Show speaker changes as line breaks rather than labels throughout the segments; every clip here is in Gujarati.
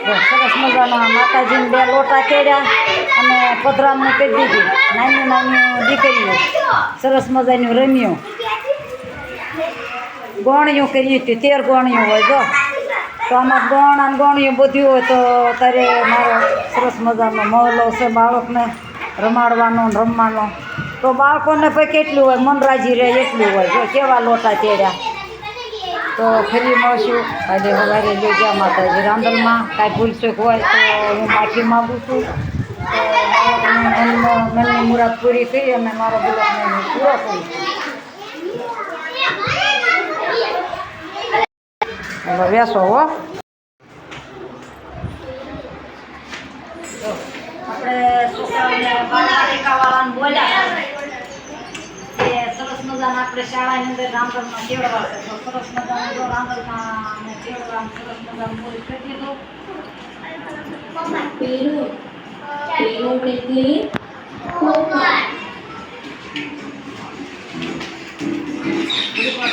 સરસ મજાના માતાજીને 2 લોટા કેળ્યા અને પધરામણી કરી દીધી. નાની નાની દીકરીઓ સરસ મજાનું રમ્યું. ગોણિયું કરી હતી, 13 ગોણિયું હોય. જો તો આમાં ગોણ અને ગોણિયું બધું હોય તો તારે મારો સરસ મજાનો મહોલ્લો છે બાળકને રમાડવાનો ને રમવાનો. તો બાળકોને ભાઈ કેટલું હોય, મન રાજી રહે એટલું હોય. જો કેવા લોટા તેડ્યા. તો ફરી મળશું આજે સવારે જોઈજા માતાજી રાંદલમાં. કાંઈ ભૂલચૂક હોય તો હું માફી માગું છું. તો મનની મુરાદ પૂરી કરી અને મારો બ્લોગને હું પૂરો કરું છું. હવે બેસો હો. આપણે છોકરાઓને બાળવાટિકાવાળાને બોલ્યા કે સરસ મજાના આપણે શાળાની અંદર રાંદલમાં તેડવા છે. તો સરસ મજાનું જો રાંદલમાં તેડવા સરસ મજાનું પૂરી કરી દીધું.
પેલું એટલે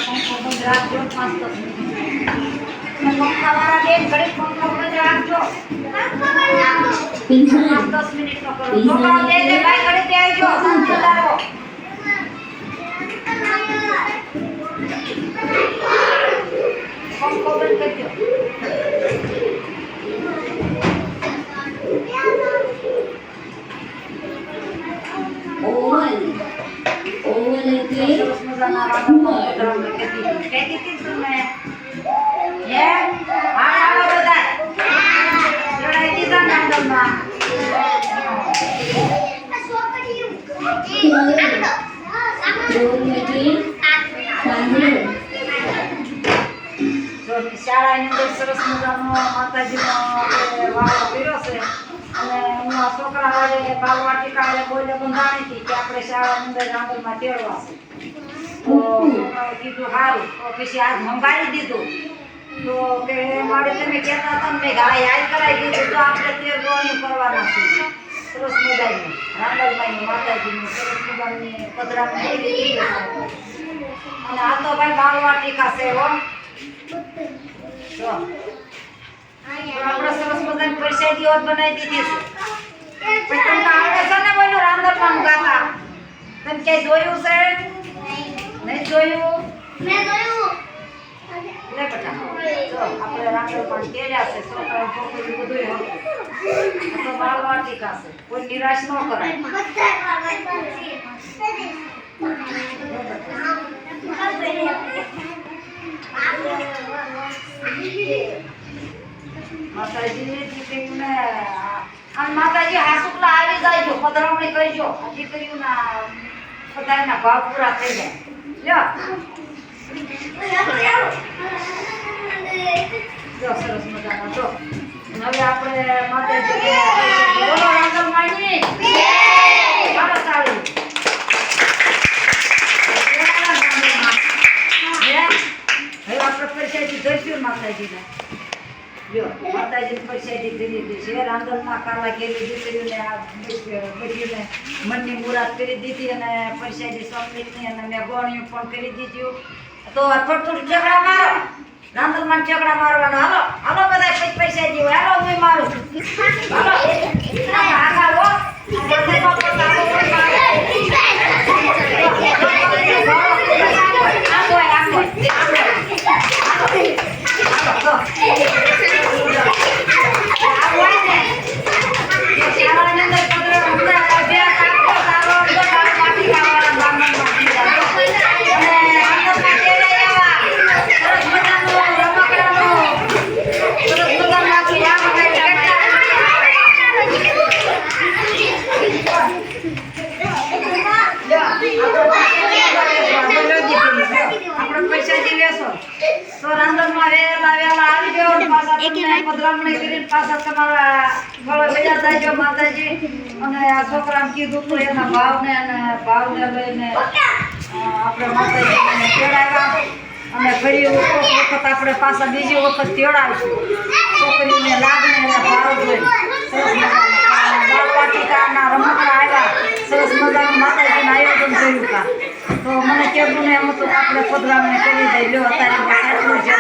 પંખો બંધ રાખજો 5-10 મિનિટ. પંખાવાળા બેન ઘડી પંખો બંધ રાખજો. 5-10 મિનિટનો કરો. છોકરાઓ દે દે ભાઈ ઘડી દે આવજો. સંતારો પંખો બંધ કરજો.
ઓવલ એટલે
સરસ મજાના રાંદલમાં પધરામણી કરી દીધી. કહેતી હતી તમે હાલો બધા ચડાઈ દીધા રાંદલમાં. શાળાની અંદર સરસ મજાનો માતાજીનો વાળો કર્યો છે. અને હું આ છોકરા વાળે બાળવાટિકા વાળે બોલે બંધાણી હતી કે આપણે શાળાની અંદર રાંદલમાં તેડવા છે. તો છોકરાએ કીધું સારું. તો પછી આજ મંગાવી દીધું. તો કે મારે તમે કહેતા હતા ને ગાય યાદ કરાવી દીધું. તો આપણે 13 ગોળીઓ કરવાના છે. સરસ મજાની રાંદલમાની માતાજીની સરસ મજાની પધરામણી કરી દીધી. અને આ તો ભાઈ બાળવાટિકા છે હો. જો આપણે સરસ મજાની પ્રસાદીઓ બનાવી દીધી છે. પછી તમને આવડે છે ને બોલું રાંદલમાં ગાતા? તમે ક્યાંય જોયું છે? નહીં જોયું?
મેં જોયું.
લે બેટા જો આપણે રાંદલમાં તેડ્યા છે. છોકરા છોકરી બધું હતું. તો બાળવાટિકા છે. કોઈ નિરાશ ન કરાય. માતાજીની દીકરીઓને અને માતાજી હાસુકલા આવી જાયજો, પધરામણી કરજો. દીકરીઓના બધાના ભાવ પૂરા થઈ જાય. જો સરસ મજાના જો. હવે આપણે માતાજી બોલો રાંદલમાની ચાલો ચાલુ. હવે આપણે પ્રસાદી દઈશું માતાજીને. જો માતાજીને પ્રસાદી કરી દીધી છે. રાંદલમાં કાલા કેવી દીકરીઓને આ બધીને મનની મુરાદ કરી દીધી અને પ્રસાદી સમિતની અને મેં ગોળીઓ પણ કરી દીધું. તો થોડું થોડું ઝઘડા મારો. રાંદલમાં ઝઘડા મારવાનો. હાલો હાલો બધા પછી પ્રસાદી હોય. હાલો હું મારું. હાલો તો રાંદલમાં વેલા આવી જાઓ. પધરામણી કરીને પાછા તમારા ગળે બેજા થાય માતાજી. અને આ છોકરાને કીધું તો એના ભાવને લઈને આપણે માતાજીને તેડાવ્યા. અને ફરી વખત આપણે પાછા બીજી વખત તેડાવીશું. છોકરીને લાગણી અને ભાવ જોઈ બાળવાટિકાના રમકડા આવ્યા. સરસ મજાનું માતાજીનું આયોજન કર્યું હતા. તો મને કેવું ને એમ તો આપણે પધરામણી કરી દઈ. લો અત્યારે સાચું છે.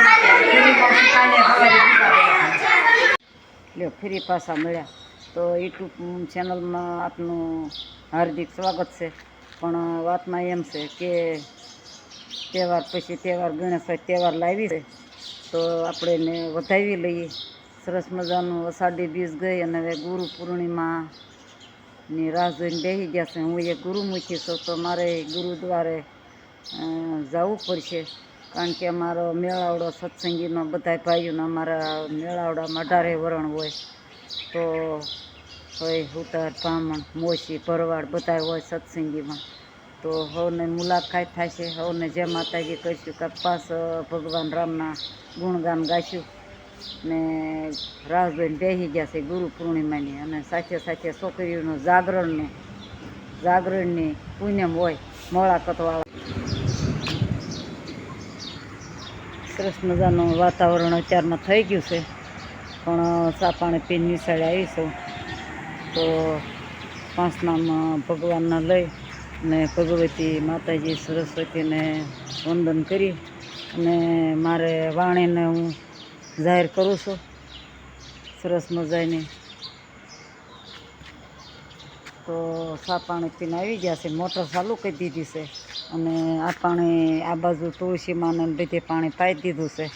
લ્યો ફરી પાછા મળ્યા. તો યુટ્યુબ ચેનલમાં આપનું હાર્દિક સ્વાગત છે. પણ વાતમાં એમ છે કે તહેવાર પછી તહેવાર ગણેશ તહેવાર લાવી છે તો આપણે એને વધાવી લઈએ. સરસ મજાનું અષાઢી બીજ ગઈ અને હવે ગુરુ પૂર્ણિમાની રાહ જોઈને બેસી ગયા છે. હું એક ગુરુમુખી છું તો મારે ગુરુદ્વારે જવું પડશે, કારણ કે અમારો મેળાવડો સત્સંગીનો બધા ભાઈઓનો અમારા મેળાવડામાં 18 વરણ હોય. તો હોય ઉતાર બ્રાહ્મણ મોસી ભરવાડ બધા હોય સત્સંગીમાં. તો સૌને મુલાકાત થશે, સૌને જય માતાજી કહીશું કે પાસ ભગવાન રામના ગુણગાન ગાઈશું ને રાહ જોઈને બેસી ગયા છે ગુરુ પૂર્ણિમાની. અને સાથે સાથે છોકરીઓનું જાગરણની પુણ્યમ હોય મોળાકતવાળા. સરસ મજાનું વાતાવરણ અત્યારમાં થઈ ગયું છે, પણ ચા પાણી પીને નિશાળે આવીશું તો પાંચનામાં ભગવાનના લઈ ને ભગવતી માતાજી સરસ્વતીને વંદન કરી અને મારે વાણીને હું જાહેર કરું છું સરસ મજાની. તો ચા પાણી પીને આવી ગયા છે, મોટર ચાલુ કરી દીધી છે અને આ પાણી આ બાજુ તુલસીમાંને બધે પાણી પાઈ દીધું છે.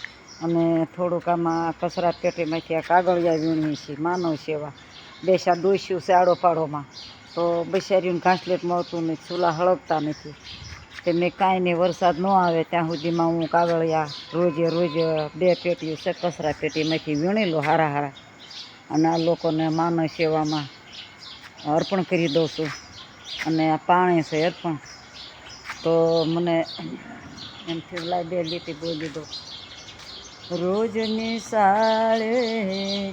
અને થોડુંક આમાં કચરા પેટીમાંથી આ કાગળિયા વીણીએ છીએ માનવ સેવા. બેસા ડોસ્યું છે આડોપાડોમાં તો બસારીને ઘાસલેટ મળતું નથી, ચૂલા હળગતા નથી. તે મેં કાંઈ નહીં, વરસાદ ન આવે ત્યાં સુધીમાં હું કાગળિયા રોજે 2 પેટીઓ છે કચરા પેટીમાંથી વીણી લો હારા અને આ લોકોને માનવ સેવામાં અર્પણ કરી દઉં છું. અને આ પાણી છે અર્પણ. તો મને એમથી લાઈ 2 લીટી બોલી દો. રોજની શાળે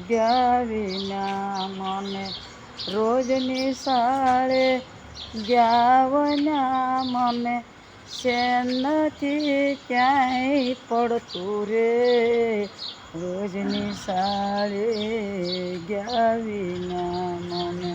ગયા વિના મને, રોજની શાળે ગયા વિના મને શેન નથી ક્યાંય પડતું રે. રોજની શાળે ગયા વિના મને